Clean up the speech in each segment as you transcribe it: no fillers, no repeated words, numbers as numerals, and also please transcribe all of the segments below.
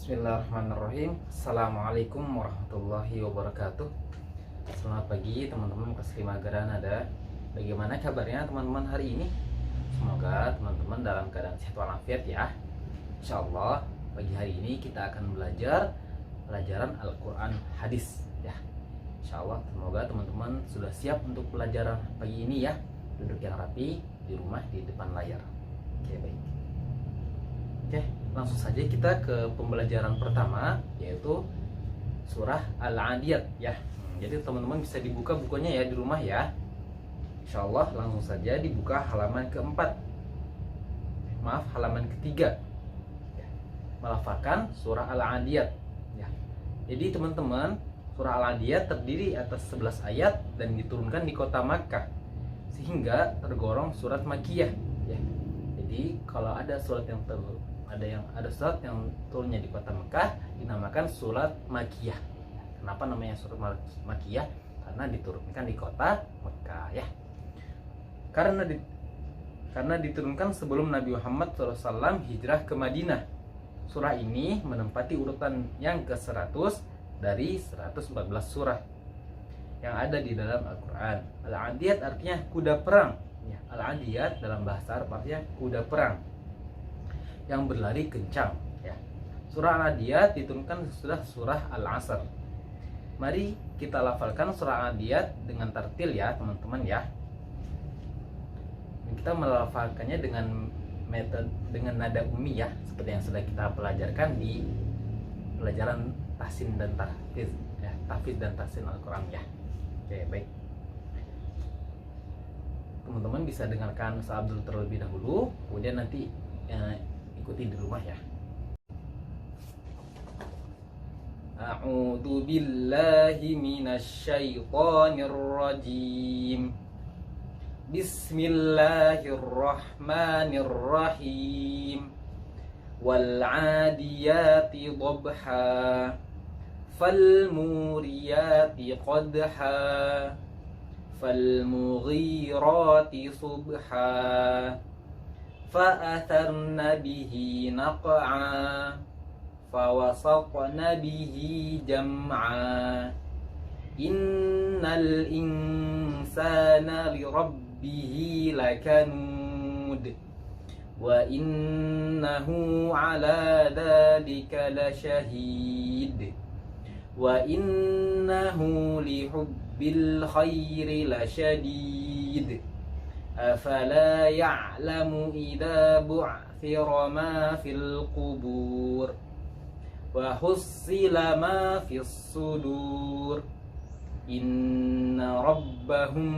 Bismillahirrahmanirrahim. Assalamualaikum warahmatullahi wabarakatuh. Selamat pagi teman-teman kelas 5 Granada. Bagaimana kabarnya teman-teman hari ini? Semoga teman-teman dalam keadaan sehat walafiat ya. Insya Allah pagi hari ini kita akan belajar pelajaran Al-Quran hadis ya. Insya Allah semoga teman-teman sudah siap untuk pelajaran pagi ini ya. Duduk yang rapi di rumah di depan layar. Oke, baik. Oke, langsung saja kita ke pembelajaran pertama, yaitu surah Al-Adiyat ya. Jadi teman-teman bisa dibuka bukunya ya di rumah ya. Insya Allah langsung saja dibuka halaman keempat. Maaf, halaman ketiga ya. Melafalkan surah Al-Adiyat ya. Jadi teman-teman, surah Al-Adiyat terdiri atas 11 ayat dan diturunkan di kota Makkah, sehingga tergolong surat Makkiyah ya. Jadi kalau ada surat yang surat yang turunnya di kota Mekah dinamakan surat Makkiyah. Kenapa namanya surat Makkiyah? Karena diturunkan di kota Mekah ya. Karena diturunkan sebelum Nabi Muhammad SAW hijrah ke Madinah. Surah ini menempati urutan yang ke-100 dari 114 surah yang ada di dalam Al-Quran. Al-Adiyat artinya kuda perang ya. Al-Adiyat dalam bahasa Arab artinya kuda perang yang berlari kencang ya. Surah Al-Adiyat diturunkan sesudah surah Al-Asr. Mari kita lafalkan surah Al-Adiyat dengan tartil ya teman-teman ya. Kita melafalkannya dengan nada umi ya, seperti yang sudah kita pelajarkan di pelajaran tahsin dan tahfiz ya, tahfiz dan tahsin Al-Quran ya. Oke, baik. Teman-teman bisa dengarkan Ustaz Abdul terlebih dahulu, kemudian nanti ikuti di rumah ya. A'udzu billahi minasy syaithanir rajim. Bismillahirrahmanirrahim. Wal 'adiyati dhabha fal muriyati qadha fal mughirati subha فأثرن به نقعا فوسطن به جمعا إن الإنسان لربه لكنود وإنه على ذلك لشهيد وإنه لحب الخير لشديد أفلا يعلم إذا بعثر ما في القبور وحصل ما في الصدور إن ربهم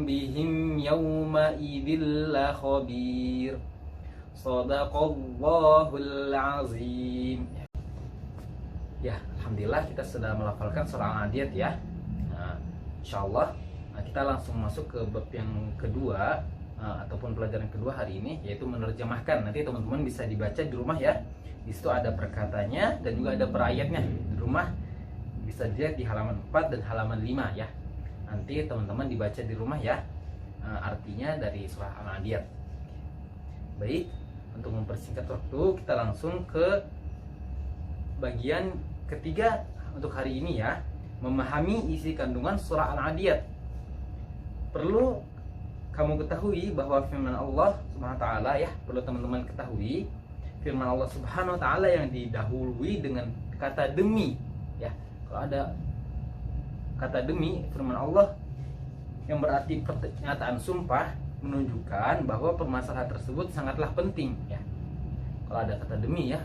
بهم يومئذ لخبير صدق الله العظيم. Ya, alhamdulillah kita sudah melafalkan surah Al-Adiyat ya. Nah, insyaallah kita langsung masuk ke bab yang kedua ataupun pelajaran kedua hari ini, yaitu menerjemahkan. Nanti teman-teman bisa dibaca di rumah ya. Di situ ada perkatanya dan juga ada perayatnya. Di rumah bisa dilihat di halaman 4 dan halaman 5 ya. Nanti teman-teman dibaca di rumah ya, artinya dari surah Al-Adiyat. Baik, untuk mempersingkat waktu kita langsung ke bagian ketiga untuk hari ini ya, memahami isi kandungan surah Al-Adiyat. Perlu kamu ketahui bahwa firman Allah Subhanahu wa taala ya, perlu teman-teman ketahui firman Allah Subhanahu wa taala yang didahului dengan kata demi ya. Kalau ada kata demi firman Allah yang berarti pernyataan sumpah, menunjukkan bahwa permasalahan tersebut sangatlah penting ya. Kalau ada kata demi ya,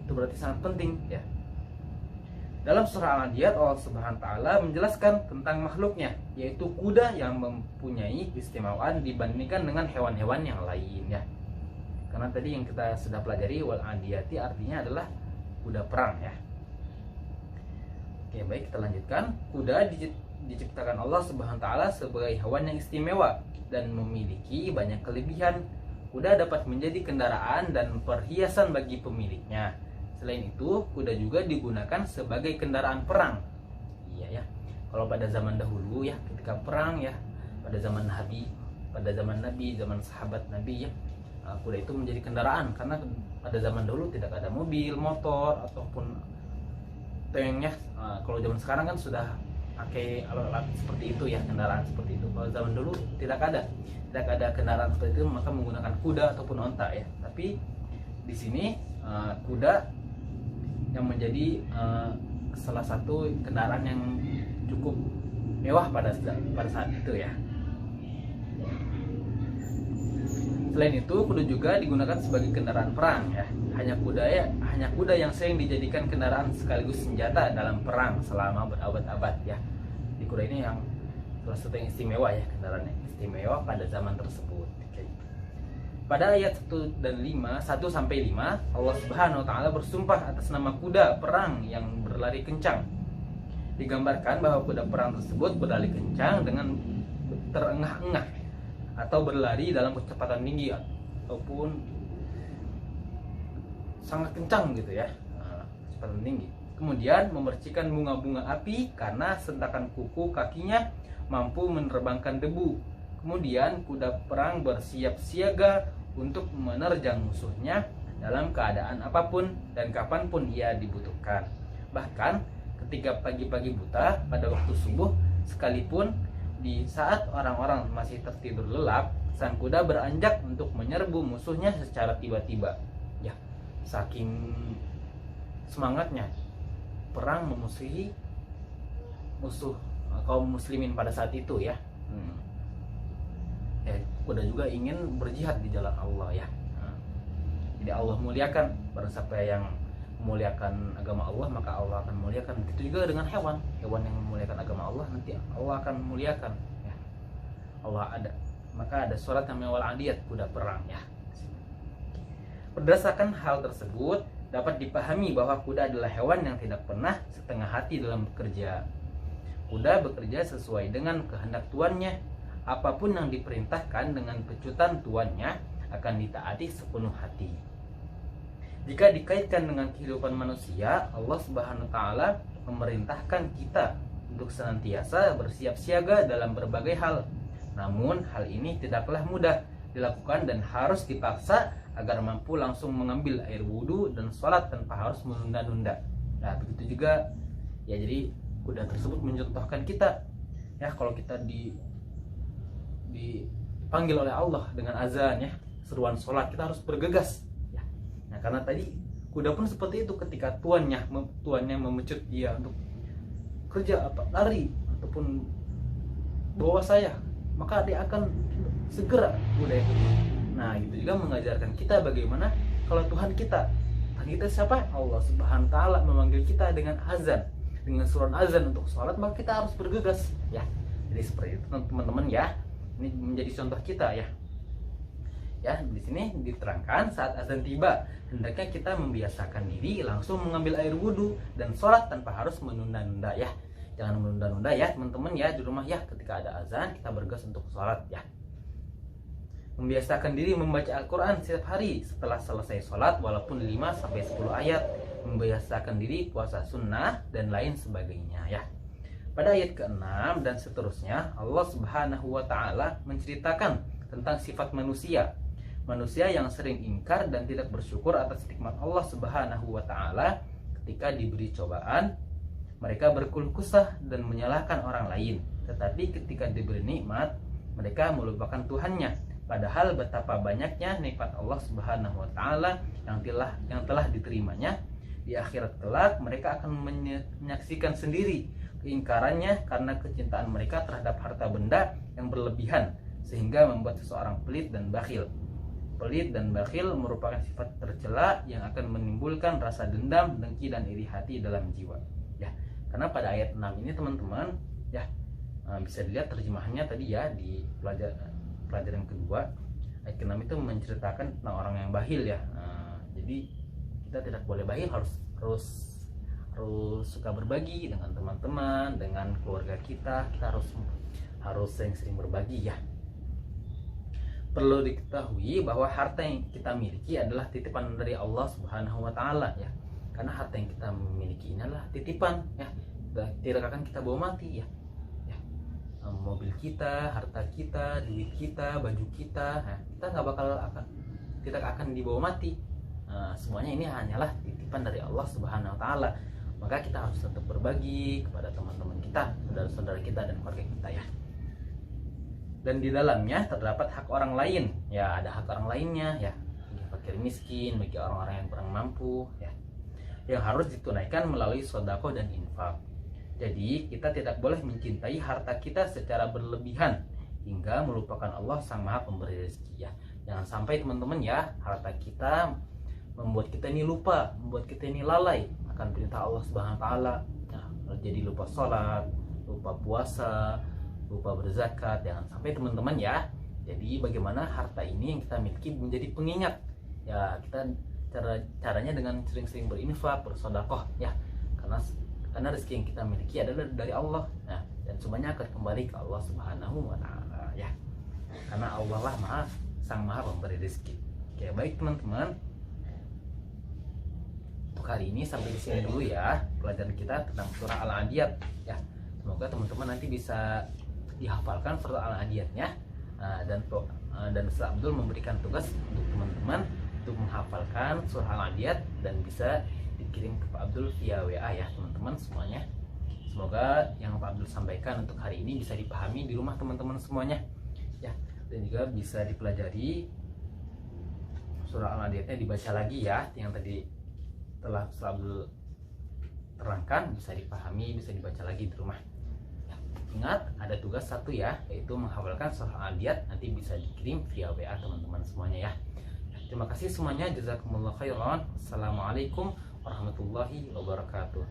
itu berarti sangat penting ya. Dalam surah Al-Adiyat Allah Subhanahu wa taala menjelaskan tentang makhluknya, yaitu kuda yang mempunyai keistimewaan dibandingkan dengan hewan-hewan yang lain ya. Karena tadi yang kita sudah pelajari, wal adiyati artinya adalah kuda perang ya. Oke, baik, kita lanjutkan. Kuda diciptakan Allah Subhanahu wa taala sebagai hewan yang istimewa dan memiliki banyak kelebihan. Kuda dapat menjadi kendaraan dan perhiasan bagi pemiliknya. Selain itu, kuda juga digunakan sebagai kendaraan perang. Iya ya. Kalau pada zaman dahulu ya, ketika perang ya, pada zaman Nabi, zaman sahabat Nabi ya, kuda itu menjadi kendaraan, karena pada zaman dulu tidak ada mobil, motor ataupun tank ya. Kalau zaman sekarang kan sudah pakai alat-alat seperti itu ya, kendaraan seperti itu. Kalau zaman dulu tidak ada kendaraan seperti itu, maka menggunakan kuda ataupun onta ya. Tapi di sini kuda yang menjadi salah satu kendaraan yang cukup mewah pada saat itu ya. Selain itu, kuda juga digunakan sebagai kendaraan perang ya. Hanya kuda yang sering dijadikan kendaraan sekaligus senjata dalam perang selama berabad-abad ya. Di kuda ini yang salah satu yang istimewa ya, kendaraan yang istimewa pada zaman tersebut. Pada ayat 1 dan 1 sampai 5, Allah Subhanahu wa taala bersumpah atas nama kuda perang yang berlari kencang. Digambarkan bahwa kuda perang tersebut berlari kencang dengan terengah-engah atau berlari dalam kecepatan tinggi ataupun sangat kencang gitu ya, kecepatan tinggi. Kemudian memercikan bunga-bunga api karena sentakan kuku kakinya mampu menerbangkan debu. Kemudian kuda perang bersiap siaga untuk menerjang musuhnya dalam keadaan apapun dan kapanpun ia dibutuhkan. Bahkan ketika pagi-pagi buta pada waktu subuh sekalipun, di saat orang-orang masih tertidur lelap, sang kuda beranjak untuk menyerbu musuhnya secara tiba-tiba. Ya, saking semangatnya perang memusuhi musuh kaum muslimin pada saat itu ya. Kuda juga ingin berjihad di jalan Allah ya. Jadi Allah muliakan, barang siapa yang memuliakan agama Allah maka Allah akan muliakan. Begitu juga dengan hewan yang memuliakan agama Allah, nanti Allah akan muliakan ya. Allah ada, maka ada surat yang wal adiyat, kuda perang ya. Berdasarkan hal tersebut dapat dipahami bahwa kuda adalah hewan yang tidak pernah setengah hati dalam bekerja. Kuda bekerja sesuai dengan kehendak tuannya. Apapun yang diperintahkan dengan pecutan tuannya akan ditaati sepenuh hati. Jika dikaitkan dengan kehidupan manusia, Allah Subhanahu wa taala memerintahkan kita untuk senantiasa bersiap siaga dalam berbagai hal. Namun hal ini tidaklah mudah dilakukan dan harus dipaksa agar mampu langsung mengambil air wudhu dan sholat tanpa harus menunda-nunda. Nah, begitu juga ya, jadi kuda tersebut mencontohkan kita ya, kalau kita dipanggil oleh Allah dengan azan ya, seruan sholat, kita harus bergegas ya. Nah, karena tadi kuda pun seperti itu, ketika tuannya memecut dia untuk kerja apa lari ataupun bawa saya, maka dia akan segera kuda itu. Nah, itu juga mengajarkan kita bagaimana kalau Tuhan kita siapa? Allah Subhanahu wa taala memanggil kita dengan azan, dengan suruhan azan untuk sholat, maka kita harus bergegas ya. Jadi seperti itu teman-teman ya. Ini menjadi contoh kita ya. Ya, di sini diterangkan saat azan tiba, hendaknya kita membiasakan diri langsung mengambil air wudhu dan sholat tanpa harus menunda-nunda ya. Jangan menunda-nunda ya teman-teman ya, di rumah ya, ketika ada azan kita bergegas untuk sholat ya. Membiasakan diri membaca Al-Quran setiap hari setelah selesai sholat walaupun 5-10 ayat. Membiasakan diri puasa sunnah dan lain sebagainya ya. Pada ayat ke-6 dan seterusnya, Allah Subhanahu wa taala menceritakan tentang sifat manusia. Manusia yang sering ingkar dan tidak bersyukur atas nikmat Allah Subhanahu wa taala ketika diberi cobaan. Mereka berkeluh kesah dan menyalahkan orang lain. Tetapi ketika diberi nikmat, mereka melupakan Tuhannya. Padahal betapa banyaknya nikmat Allah Subhanahu wa taala yang telah diterimanya. Di akhirat kelak mereka akan menyaksikan sendiri keingkarannya karena kecintaan mereka terhadap harta benda yang berlebihan sehingga membuat seseorang pelit dan bakhil. Pelit dan bakhil merupakan sifat tercela yang akan menimbulkan rasa dendam, dengki dan iri hati dalam jiwa. Ya, karena pada ayat 6 ini teman-teman ya, bisa dilihat terjemahannya tadi ya di pelajaran kedua. Ayat ke-6 itu menceritakan tentang orang yang bakhil ya. Jadi kita tidak boleh bakhil, harus suka berbagi dengan teman-teman, dengan keluarga kita harus sering-sering berbagi ya. Perlu diketahui bahwa harta yang kita miliki adalah titipan dari Allah Subhanahu wa taala ya. Karena harta yang kita miliki ini adalah titipan ya. Tidak akan kita bawa mati ya. Mobil kita, harta kita, duit kita, baju kita, kita nggak bakal akan tidak akan dibawa mati. Semuanya ini hanyalah titipan dari Allah Subhanahu wa taala. Maka kita harus tetap berbagi kepada teman-teman kita, saudara-saudara kita dan keluarga kita ya. Dan di dalamnya terdapat hak orang lain. Ya, ada hak orang lainnya ya. Bagi fakir miskin, bagi orang-orang yang kurang mampu ya. Yang harus ditunaikan melalui sedekah dan infak. Jadi, kita tidak boleh mencintai harta kita secara berlebihan hingga melupakan Allah Sang Maha Pemberi rezeki ya. Jangan sampai teman-teman ya, harta kita membuat kita ini lupa, membuat kita ini lalai akan perintah Allah Subhanahu wa taala. Nah, jadi lupa sholat, lupa puasa, lupa berzakat. Jangan sampai teman-teman ya. Jadi bagaimana harta ini yang kita miliki menjadi pengingat ya, kita caranya dengan sering-sering berinfak, bersedekah ya. Karena rezeki yang kita miliki adalah dari Allah. Nah, dan semuanya akan kembali ke Allah Subhanahu wa taala ya. Karena Allah lah Sang Maha Pemberi rezeki. Oke, baik teman-teman. Untuk hari ini sampai di sini dulu ya pelajaran kita tentang surah Al-Adiyat ya. Semoga teman-teman nanti bisa dihafalkan surah Al-Adiyatnya. Dan Ustaz Abdul memberikan tugas untuk teman-teman untuk menghafalkan surah Al-Adiyat dan bisa dikirim ke Pak Abdul via WA ya teman-teman semuanya. Semoga yang Pak Abdul sampaikan untuk hari ini bisa dipahami di rumah teman-teman semuanya ya, dan juga bisa dipelajari surah Al-Adiyatnya, dibaca lagi ya yang tadi telah Ustaz Abdul terangkan, bisa dipahami, bisa dibaca lagi di rumah ya. Ingat ada tugas satu ya, yaitu menghafalkan surah Al-Adiyat, nanti bisa dikirim via WA teman-teman semuanya ya. Terima kasih semuanya, jazakumullah khairan. Assalamualaikum warahmatullahi wabarakatuh.